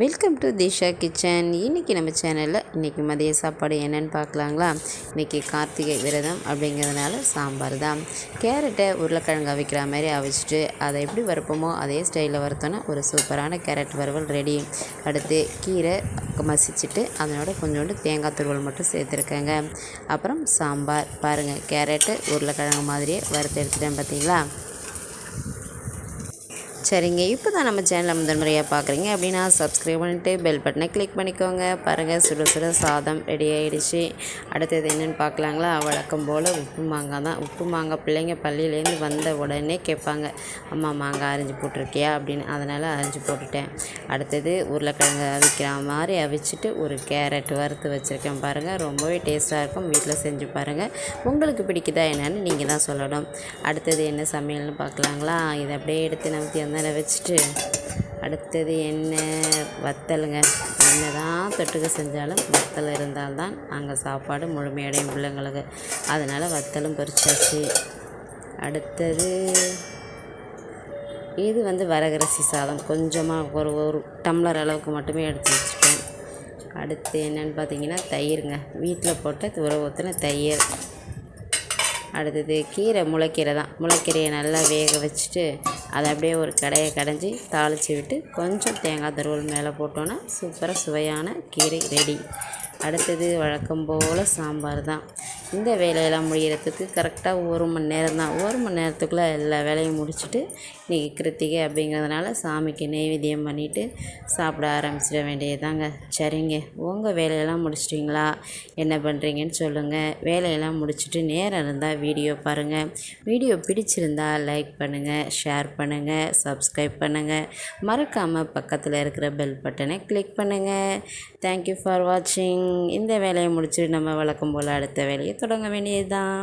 Welcome to Disha kitchen. இன்றைக்கி நம்ம சேனலில் இன்றைக்கி மதிய சாப்பாடு என்னென்னு பார்க்கலாங்களா. இன்றைக்கி கார்த்திகை விரதம் அப்படிங்கிறதுனால சாம்பார் தான். கேரட்டை உருளைக்கிழங்கு அவிக்கிற மாதிரி அவிச்சிட்டு அதை எப்படி வறுப்போமோ அதே ஸ்டைலில் வறுத்தோன்னா ஒரு சூப்பரான கேரட் வறுவல் ரெடி. அடுத்து கீரை மசிச்சுட்டு அதனோட கொஞ்சோண்டு தேங்காய் துருவல் மட்டும் சேர்த்துருக்கேங்க. அப்புறம் சாம்பார் பாருங்கள், கேரட்டு உருளைக்கிழங்கு மாதிரியே வறுத்து எடுத்துட்டேன் பார்த்தீங்களா. சரிங்க, இப்போ தான் நம்ம சேனலை முதல் முறையாக பார்க்குறீங்க அப்படின்னா சப்ஸ்கிரைப் பண்ணிவிட்டு பெல் பட்டனை கிளிக் பண்ணிக்கோங்க. பாருங்கள், சுட சுட சாதம் ரெடி ஆகிடுச்சு. அடுத்தது என்னென்னு பார்க்கலாங்களா. வழக்கம் போல் உப்பு மாங்காய் தான். உப்பு மாங்காய் பிள்ளைங்க பள்ளியிலேருந்து வந்த உடனே கேட்பாங்க, அம்மா மாங்காய் அரிஞ்சு போட்டிருக்கியா அப்படின்னு. அதனால் அரிஞ்சு போட்டுட்டேன். அடுத்தது உருளைக்கிழங்கு அவிக்கிற மாதிரி அவிச்சிட்டு ஒரு கேரட் வறுத்து வச்சுருக்கேன். பாருங்கள், ரொம்பவே டேஸ்ட்டாக இருக்கும். வீட்டில் செஞ்சு பாருங்கள். உங்களுக்கு பிடிக்குதா என்னன்னு நீங்கள் தான் சொல்லணும். அடுத்தது என்ன சமையல்னு பார்க்கலாங்களா. இதை அப்படியே எடுத்து நமக்கு எண்ணெயில் வச்சுட்டு அடுத்தது என்ன வத்தலுங்க. என்ன தான் தொட்டுக்க செஞ்சாலும் வத்தல் இருந்தால்தான் அங்கே சாப்பாடு முழுமையடையும் பிள்ளைங்களுக்கு. அதனால் வத்தலும் பொரிச்சாச்சு. அடுத்தது இது வரகரிசி சாதம். கொஞ்சமாக ஒரு டம்ளர் அளவுக்கு மட்டுமே எடுத்து வச்சுட்டேன். அடுத்து என்னென்னு பார்த்தீங்கன்னா தயிர்ங்க. வீட்டில் போட்ட ஊற்றின தயிர். அடுத்தது கீரை, முளைக்கீரை தான். முளைக்கீரையை நல்லா வேக வச்சுட்டு அதை அப்படியே ஒரு கடையை கடைஞ்சி தாளித்து விட்டு கொஞ்சம் தேங்காய் துருவல் மேலே போட்டோன்னா சூப்பராக சுவையான கீரை ரெடி. அடுத்தது வழக்கம் போல் சாம்பார் தான். இந்த வேலையெல்லாம் முடிகிறதுக்கு கரெக்டாக 1 மணி நேரம் தான். 1 மணி நேரத்துக்குள்ளே எல்லா வேலையும் முடிச்சுட்டு இன்றைக்கி கிருத்திகை அப்படிங்கிறதுனால சாமிக்கு நெய்வேத்தியம் பண்ணிவிட்டு சாப்பிட ஆரம்பிச்சிட வேண்டியதாங்க. சரிங்க, உங்கள் வேலையெல்லாம் முடிச்சிட்டிங்களா? என்ன பண்ணுறீங்கன்னு சொல்லுங்கள். வேலையெல்லாம் முடிச்சுட்டு நேரம் இருந்தால் வீடியோ பாருங்கள். வீடியோ பிடிச்சிருந்தால் லைக் பண்ணுங்கள், ஷேர் பண்ணுங்கள், சப்ஸ்கிரைப் பண்ணுங்கள். மறக்காமல் பக்கத்தில் இருக்கிற பெல் பட்டனை கிளிக் பண்ணுங்கள். தேங்க்யூ ஃபார் வாட்சிங். இந்த வேலையை முடிச்சுட்டு நம்ம வழக்கம் போல் அடுத்த வேலையை தொடங்க வேண்டியது தான்.